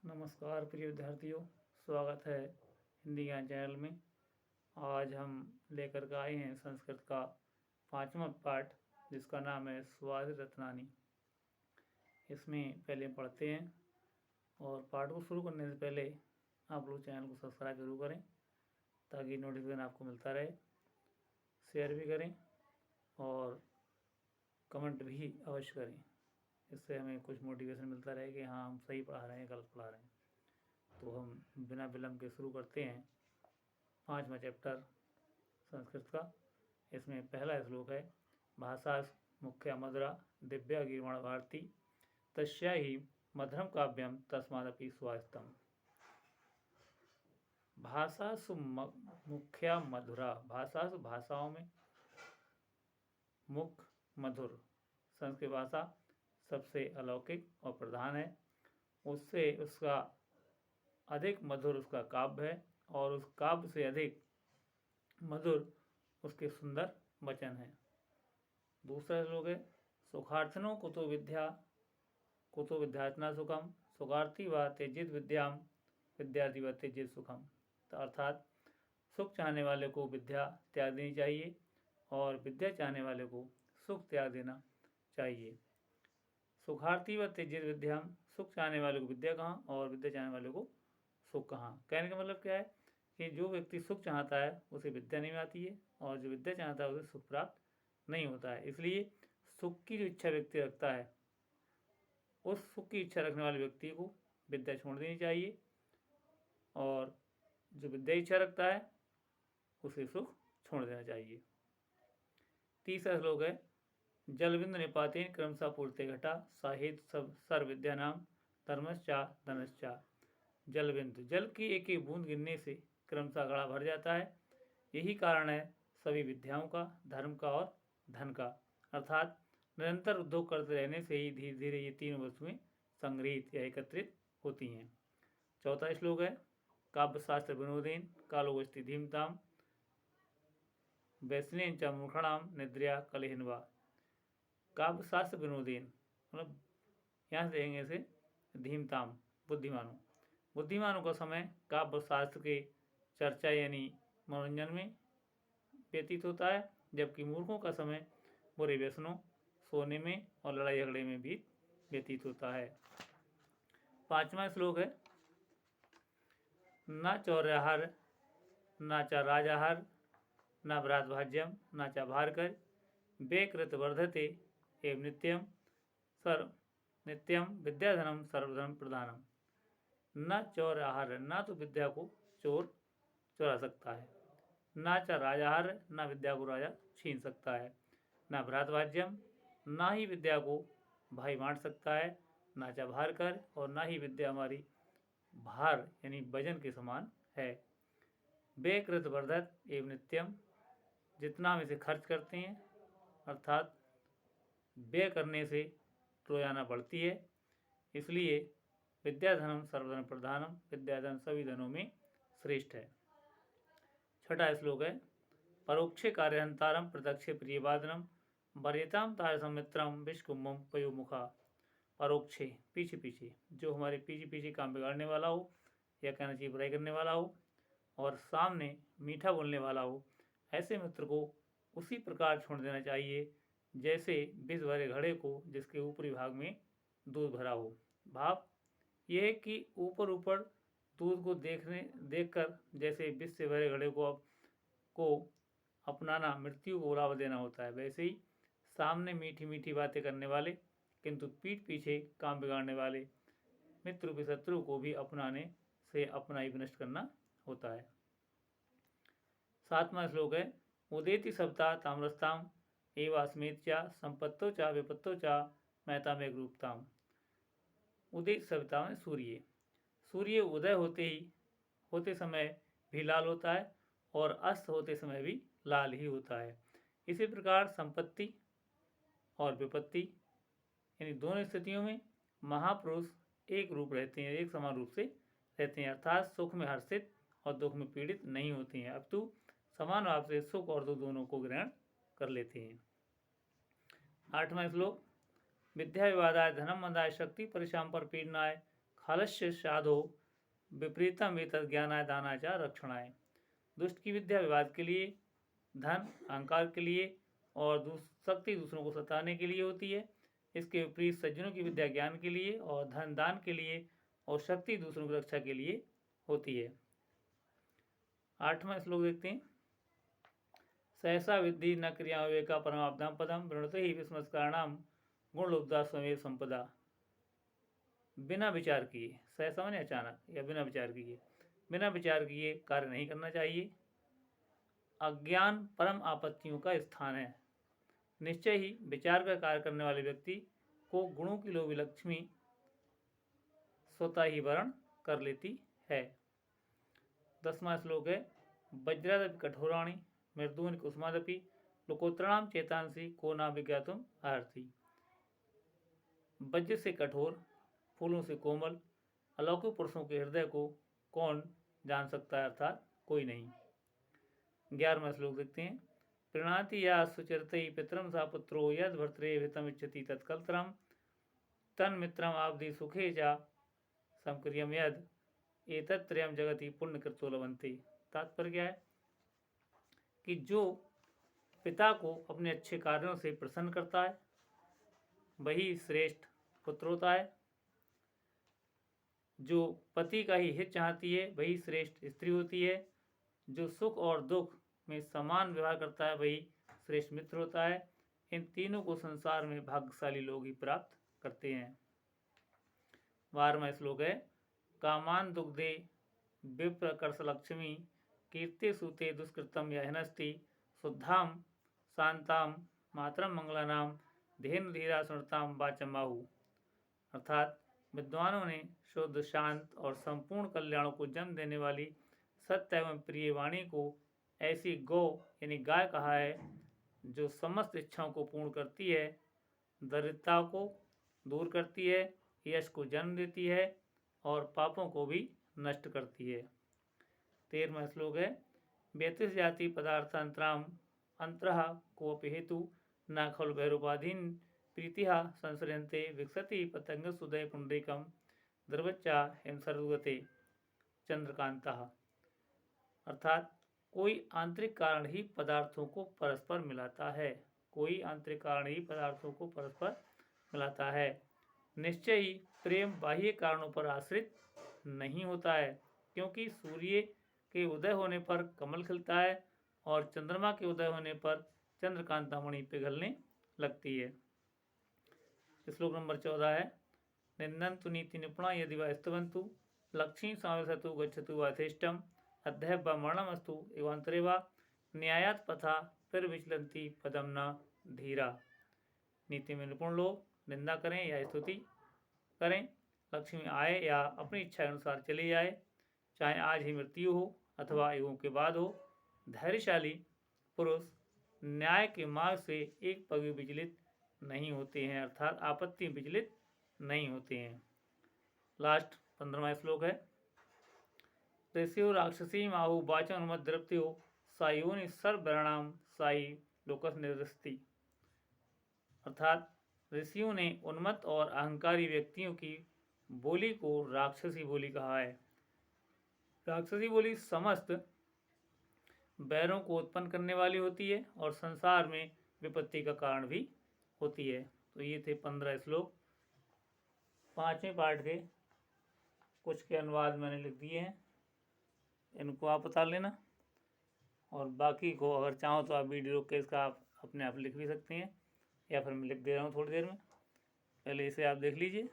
नमस्कार प्रिय विद्यार्थियों, स्वागत है हिंदी ज्ञान चैनल में। आज हम लेकर के आए हैं संस्कृत का 5वां पाठ, जिसका नाम है स्वादि रत्नानि। इसमें पहले पढ़ते हैं, और पाठ को शुरू करने से पहले आप लोग चैनल को सब्सक्राइब जरूर करें ताकि नोटिफिकेशन आपको मिलता रहे। शेयर भी करें और कमेंट भी अवश्य करें, इससे हमें कुछ मोटिवेशन मिलता रहे कि हाँ, हम सही पढ़ा रहे हैं, गलत पढ़ा रहे हैं। तो हम बिना विलंब के शुरू करते हैं 5वां चैप्टर संस्कृत का। इसमें पहला श्लोक है, भाषा मुख्या मधुरा दिव्या गिरिवाण भारती तस्या ही मधुरम काव्यम तस्मादपि स्वास्थ्यम। भाषा मुख्या मधुरा, भाषाओं में मुख्य मधुर। संस्कृत भाषा सबसे अलौकिक और प्रधान है, उससे उसका अधिक मधुर उसका काव्य है, और उस काव्य से अधिक मधुर उसके सुंदर वचन हैं। दूसरा श्लोक है, सुखार्थिनो कुतो विद्यार्थना सुखम सुखार्थी व त्यजित विद्याम विद्यार्थी व त्यजित सुखम। तो अर्थात सुख चाहने वाले को विद्या त्याग देनी चाहिए और विद्या चाहने वाले को सुख त्याग देना चाहिए। सुखार्थी व त्यजित विद्याम, सुख चाहने वाले को विद्या कहाँ और विद्या चाहने वाले को सुख कहाँ। कहने का मतलब क्या है कि जो व्यक्ति सुख चाहता है उसे विद्या नहीं आती है, और जो विद्या चाहता है उसे सुख प्राप्त नहीं होता है। इसलिए सुख की जो इच्छा व्यक्ति रखता है, उस सुख की इच्छा रखने वाले व्यक्ति को विद्या छोड़ देनी चाहिए, और जो विद्या इच्छा रखता है उसे सुख छोड़ देना चाहिए। तीसरा श्लोक है, जलबिंदु निपातेन क्रमशः पूर्ते घटा साहित सर्व विद्या नाम धर्मश्चा धनश्चा। जलबिंदु, जल की एक एक बूंद गिरने से क्रमशः घड़ा भर जाता है। यही कारण है सभी विद्याओं का, धर्म का और धन का। अर्थात निरंतर उद्योग करते रहने से ही धीरे धीरे ये तीन वस्तुएं संग्रहित या एकत्रित होती हैं। चौथा श्लोक है, काव्य शास्त्र विनोदेन कालोगस्ति धीमताम वैष्णेन च मूर्खणाम निद्रया कलहिन्वा। काव्य शास्त्र विनोदेन मतलब यहाँ से देंगे इसे धीमताम, बुद्धिमानों का समय काव्य शास्त्र के चर्चा यानी मनोरंजन में व्यतीत होता है, जबकि मूर्खों का समय बुरे व्यसनों, सोने में और लड़ाई झगड़े में भी व्यतीत होता है। 5वां श्लोक है, न चौर्याहार न च राजाहार न भ्रातभाज्यम न च भारकर बेकृत वर्धते एवं नित्यम विद्याधनम सर्वधन प्रधानम। न चोर आहार, ना तो विद्या को चोर चुरा सकता है, ना च राजाहार, ना विद्या को राजा छीन सकता है, ना भ्रातभाज्यम, ना ही विद्या को भाई बांट सकता है, ना च भार कर, और ना ही विद्या हमारी भार यानी वजन के समान है। बेकृत वर्धत एवं नित्यम, जितना हम इसे खर्च करते हैं, अर्थात व्यय करने से रोजाना बढ़ती है, इसलिए विद्याधनम सर्वधन प्रधानम, विद्याधन सभी धनों में श्रेष्ठ है। 6वां श्लोक है, परोक्षे कार्यहंतारम प्रत्यक्षे प्रियवादनम वरेताम तार समित्रम विष्कुम्भम पयोमुखा। परोक्षे पीछे पीछे, जो हमारे पीछे पीछे काम बिगाड़ने वाला हो या कहना चाहिए बुराई करने वाला हो, और सामने मीठा बोलने वाला हो, ऐसे मित्र को उसी प्रकार छोड़ देना चाहिए जैसे विष भरे घड़े को जिसके ऊपरी भाग में दूध भरा हो। भाव यह है कि ऊपर ऊपर दूध को देखकर जैसे विष से भरे घड़े को अपनाना मृत्यु को बुलावा देना होता है, वैसे ही सामने मीठी मीठी बातें करने वाले किंतु पीठ पीछे काम बिगाड़ने वाले मित्र रूपी शत्रु को भी अपनाने से अपना ही विनष्ट करना होता है। 7वां श्लोक है, उदेति सप्ताह ताम्रस्ताम एवं अस्मेत चा संपत्तो चा विपत्तो चा महता में रूपताम। उदय सविता में सूर्य उदय होते समय भी लाल होता है और अस्त होते समय भी लाल ही होता है। इसी प्रकार संपत्ति और विपत्ति यानी दोनों स्थितियों में महापुरुष एक रूप रहते हैं, एक समान रूप से रहते हैं, अर्थात सुख में हर्षित और दुख में पीड़ित नहीं होते हैं, अपितु समान भाव से सुख और दुख दोनों को ग्रहण कर लेते हैं। 8वां श्लोक, विद्या विवादाय धनम मंदाय शक्ति परिशाम पर पीड़नाय हलस्य साधो विपरीतम एतद् ज्ञानाय दानाय च रक्षणाय। दुष्ट की विद्या विवाद के लिए, धन अहंकार के लिए और शक्ति दूसरों को सताने के लिए होती है। इसके विपरीत सज्जनों की विद्या ज्ञान के लिए और धन दान के लिए और शक्ति दूसरों की रक्षा के लिए होती है। 8वां श्लोक देखते हैं। सहसा विद्धि न क्रिया विवेका परमाब्दाम पदम वृणते ही विस्मत्कारणाम गुण लुब्धा स्वमेव संपदा। बिना विचार किए, सहसा माने अचानक या बिना विचार किए, बिना विचार किए कार्य नहीं करना चाहिए। अज्ञान परम आपत्तियों का स्थान है। निश्चय ही विचार कर कार्य करने वाले व्यक्ति को गुणों की लोभी लक्ष्मी स्वतः ही वर्ण कर लेती है। 10वां श्लोक है। वज्रादपि कठोराणि मृदूनि कुसुमादपि लोकोत्तराणाम चेतांसी को ना विज्ञातुम अर्हति। वज्र से कठोर, फूलों से कोमल, अलौकिक पुरुषों के हृदय को कौन जान सकता है, अर्थात कोई नहीं। 11वां श्लोक देखते हैं। प्रीणाति या सुचरते पितरम सा पुत्रो यद भर्तरे हितम इच्छति तत्कलतरम तन मित्रम आपदी सुखे जा समक्रियम यद एतत्त्रयम जगति पुण्य कृतो लभन्ते। तात्पर्य क्या है कि जो पिता को अपने अच्छे कार्यों से प्रसन्न करता है वही श्रेष्ठ पुत्र होता है। जो पति का ही हित चाहती है वही श्रेष्ठ स्त्री होती है। जो सुख और दुख में समान व्यवहार करता है वही श्रेष्ठ मित्र होता है। इन तीनों को संसार में भाग्यशाली लोग ही प्राप्त करते हैं। 12वां श्लोक है। कामान दुग्धे विप्रकर्ष लक्ष्मी कीर्ति सूते दुष्कृतम यहनस्ति शुद्धाम शांताम मातरम मंगलानाम धेनु धीरा सुनताम वाचमाहु। अर्थात विद्वानों ने शुद्ध, शांत और संपूर्ण कल्याणों को जन्म देने वाली सत्य एवं प्रिय वाणी को ऐसी गौ यानी गाय कहा है जो समस्त इच्छाओं को पूर्ण करती है, दरिद्रता को दूर करती है, यश को जन्म देती है और पापों को भी नष्ट करती है। 13वां श्लोक है। व्यतिस जाति पदार्थांतराम अंतरः कोपि हेतु न खलु भैरूपाधीन प्रीतिहा संसरन्ते विकसति पतंग सुदय पुंडरीकम द्रवच्चा हिम सर्वगते चंद्रकांतः। अर्थात कोई आंतरिक कारण ही पदार्थों को परस्पर मिलाता है। कोई आंतरिक कारण ही पदार्थों को परस्पर मिलाता है। निश्चय ही प्रेम बाह्य कारणों पर आश्रित नहीं होता है, क्योंकि सूर्य के उदय होने पर कमल खिलता है और चंद्रमा के उदय होने पर चंद्रकांता मणि पिघलने लगती है। श्लोक नंबर 14 है। निंदन्तु नीति निपुणा यदि वा स्तवन्तु लक्ष्मी समावेशतु गच्छतु वाथेष्टम अध्यय व मरणमस्तु एवांतरे वा न्यायात पथा फिर विचलंती पदम न धीरा। नीति में निपुण लोग निंदा करें या स्तुति करें, लक्ष्मी आए या अपनी इच्छा अनुसार चली जाए, चाहे आज ही मृत्यु हो अथवा युगों के बाद हो, धैर्यशाली पुरुष न्याय के मार्ग से एक पग भी विचलित नहीं होते हैं, अर्थात आपत्ति विचलित नहीं होते हैं। लास्ट 15वां श्लोक है। ऋषियो राक्षसी माहु वाचन अनुमत द्रप्त्यो सायोनि सर्ववर्णाम साई लोकस निर्दस्ति। अर्थात ऋषियों ने उन्मत्त और अहंकारी व्यक्तियों की बोली को राक्षसी बोली कहा है। राक्षसी बोली समस्त बैरों को उत्पन्न करने वाली होती है और संसार में विपत्ति का कारण भी होती है। तो ये थे 15 श्लोक। 5वें पार्ट के कुछ के अनुवाद मैंने लिख दिए हैं, इनको आप बता लेना और बाकी को अगर चाहो तो आप वीडियो रोक के इसका आप अपने आप लिख भी सकते हैं या फिर मैं लिख दे रहा हूँ थोड़ी देर में। पहले इसे आप देख लीजिए।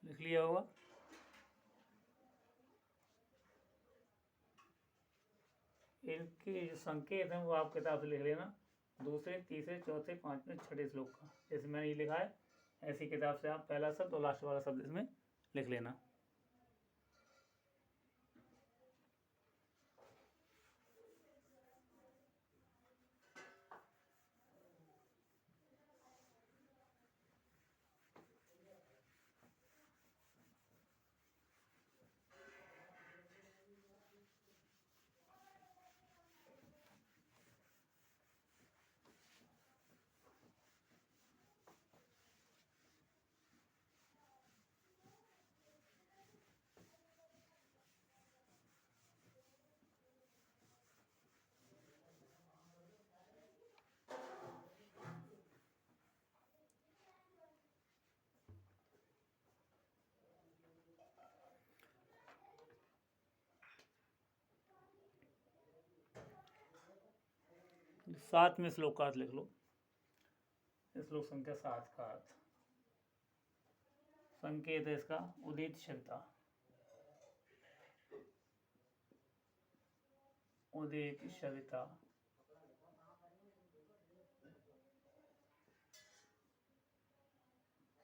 लिख लिया होगा। इनके जो संकेत हैं वो आप किताब से लिख लेना, दूसरे, तीसरे, चौथे, 5वें, 6ठे श्लोक का। जैसे मैंने ये लिखा है ऐसी किताब से आप पहला शब्द और लास्ट वाला शब्द इसमें लिख लेना। 7 में श्लोक का अर्थ लिख लो। श्लोक संख्या 7 का अर्थ। संकेत है इसका उदित सविता। उदित सविता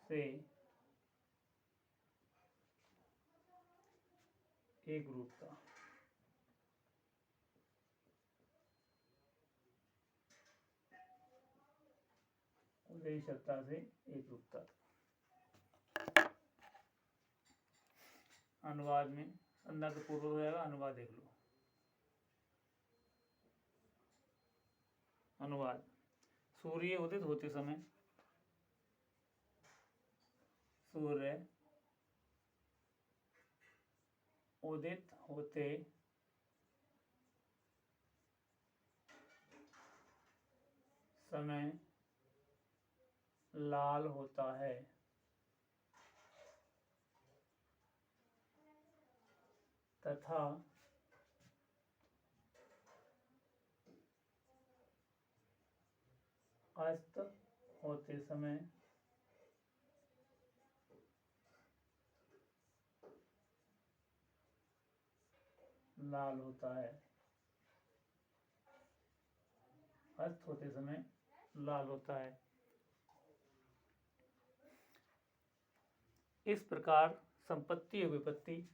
से एक रूपता। उदित सविता से एक रूपता। अनुवाद में संज्ञा के पूर्व हो जाएगा। अनुवाद देख लो। अनुवाद। सूर्य उदित होते समय, सूर्य उदित होते समय लाल होता है तथा अस्त होते समय लाल होता है। अस्त होते समय लाल होता है। इस प्रकार संपत्ति और विपत्ति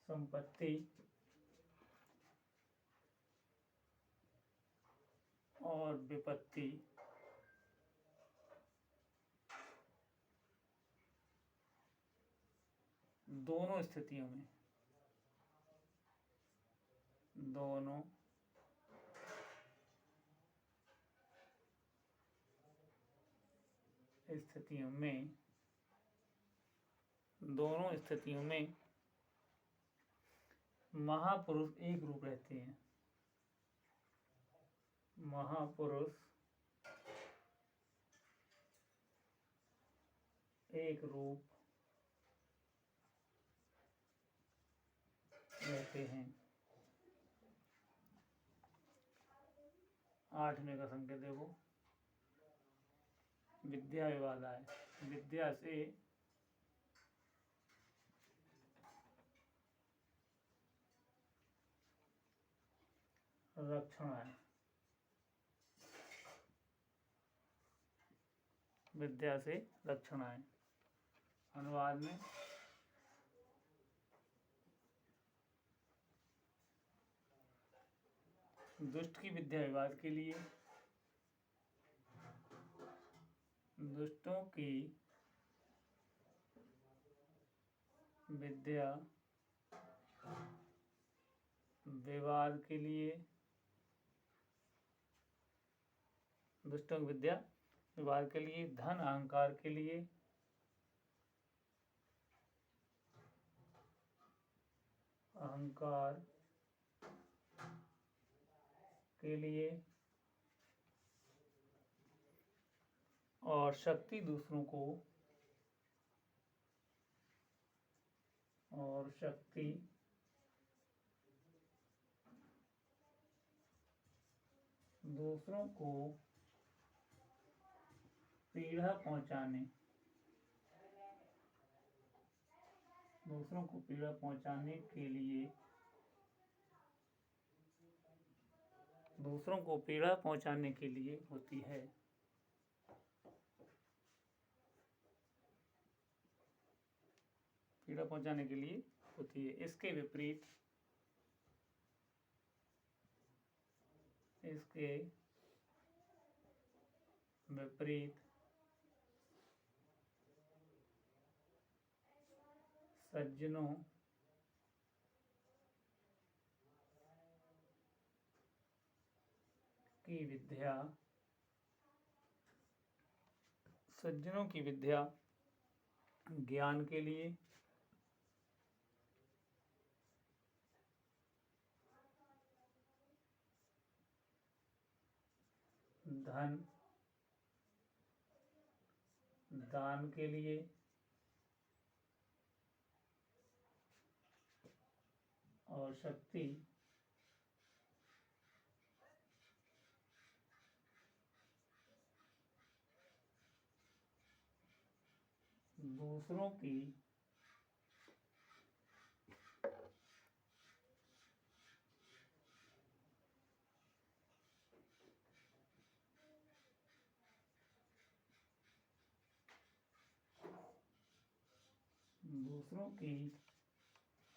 संपत्ति और विपत्ति दोनों स्थितियों में दोनों स्थितियों में महापुरुष एक रूप रहते हैं। महापुरुष एक रूप रहते हैं। 8वें का संकेत देखो। विद्या विवाद आए। विद्या से रक्षण आए। विद्या से रक्षण आए। अनुवाद में दुष्ट की विद्या विवाद के लिए, दुष्टों की विद्या विवाद के लिए, दुष्टों की विद्या विवाद के लिए, धन अहंकार के लिए, अहंकार के लिए और शक्ति दूसरों को पीड़ा पहुंचाने के लिए, दूसरों को पीड़ा पहुंचाने के लिए होती है। पीड़ा पहुंचाने के लिए होती है। इसके विपरीत सज्जनों की विद्या ज्ञान के लिए, धन दान के लिए और शक्ति दूसरों की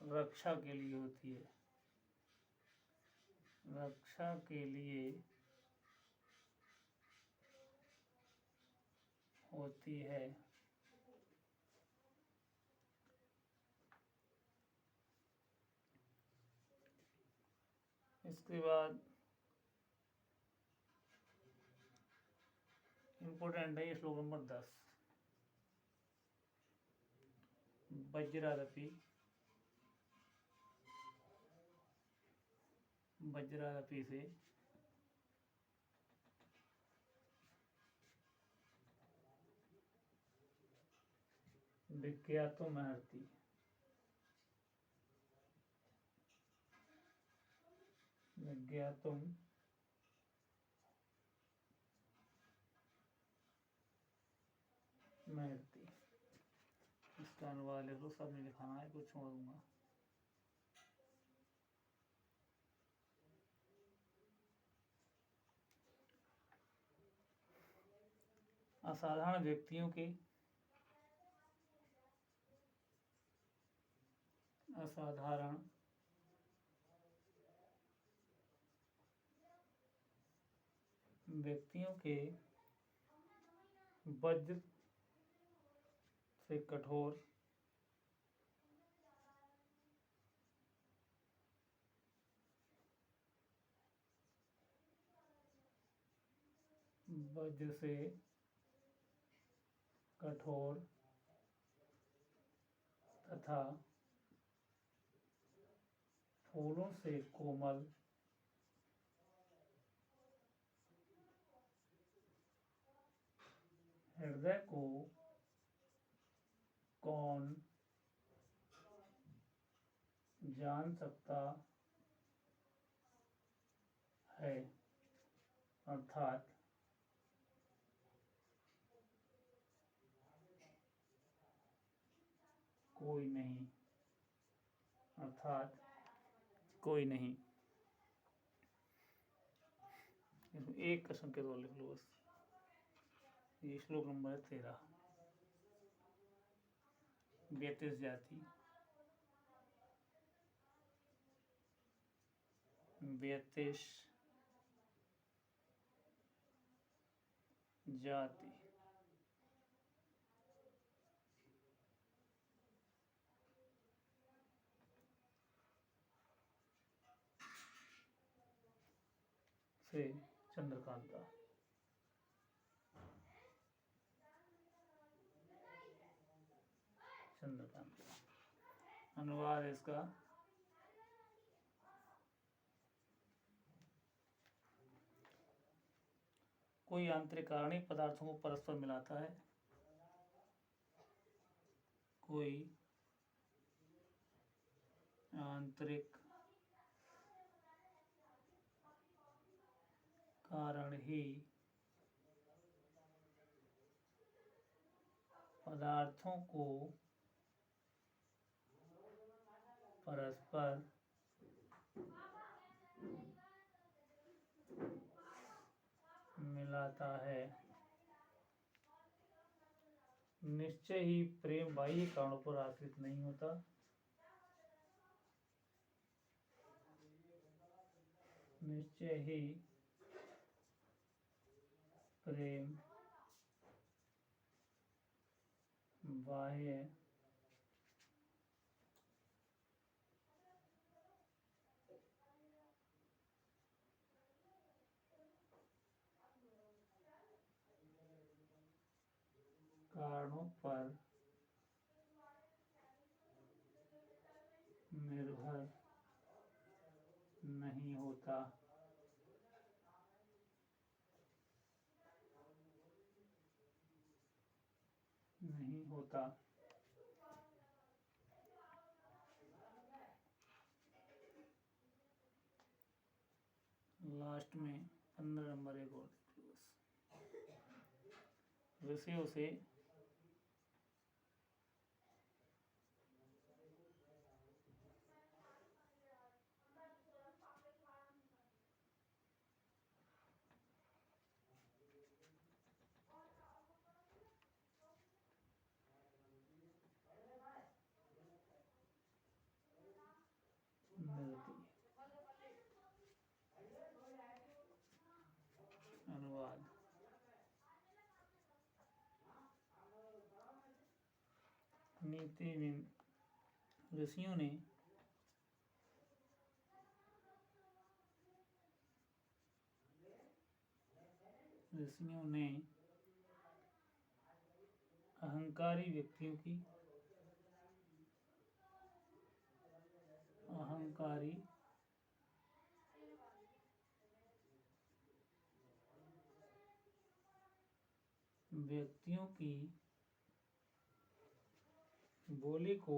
रक्षा के लिए होती है। रक्षा के लिए होती है। इसके बाद इम्पोर्टेंट है ये श्लोक नंबर 10। वज्रादपि से विज्ञातुम अर्हति। विज्ञातुम अर्हति। इसका अनुवाद लिख लो, सब नहीं लिखाना है, कुछ छोड़ दूंगा। असाधारण व्यक्तियों के वज्र से कठोर तथा फूलों से कोमल हृदय को कौन जान सकता है। अर्थात कोई नहीं। एक का संकेत और लिख लो बस। ये श्लोक नंबर 13। व्यतिश जाति से चंद्रकांता। अनुवाद इसका कोई आंतरिक कारण पदार्थों को परस्पर मिलाता है। कोई आंतरिक कारण ही पदार्थों को परस्पर मिलाता है। निश्चय ही प्रेम बाह्य कारणों पर आश्रित नहीं होता। निश्चय ही प्रेम बाह्य कारणों पर निर्भर नहीं होता। लास्ट में 15 नंबर एक और देख लो बस। ऋषियों से मिलती अनुवाद। नीति में ऋषियों ने अहंकारी व्यक्तियों की बोली को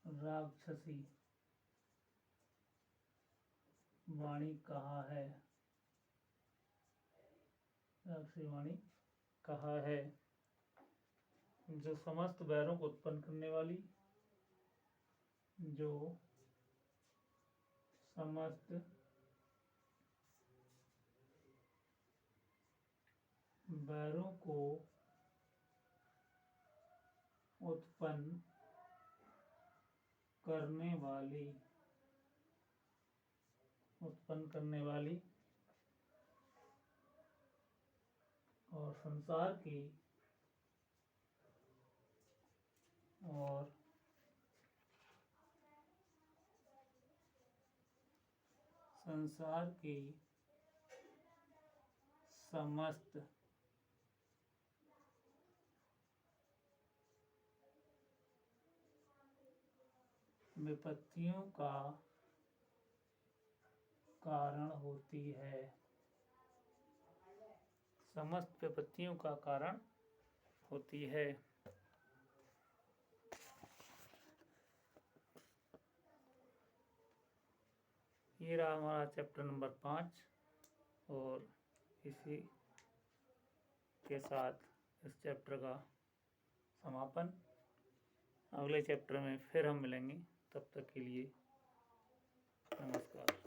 राक्षसी वाणी कहा है। राक्षसी वाणी कहा है, जो समस्त बैरों को उत्पन्न करने वाली, जो समस्त बैरों को उत्पन्न करने वाली और संसार की समस्त विपत्तियों का कारण होती है। समस्त विपत्तियों का कारण होती है। ये रहा हमारा चैप्टर नंबर 5 और इसी के साथ इस चैप्टर का समापन। अगले चैप्टर में फिर हम मिलेंगे, तब तक के लिए नमस्कार।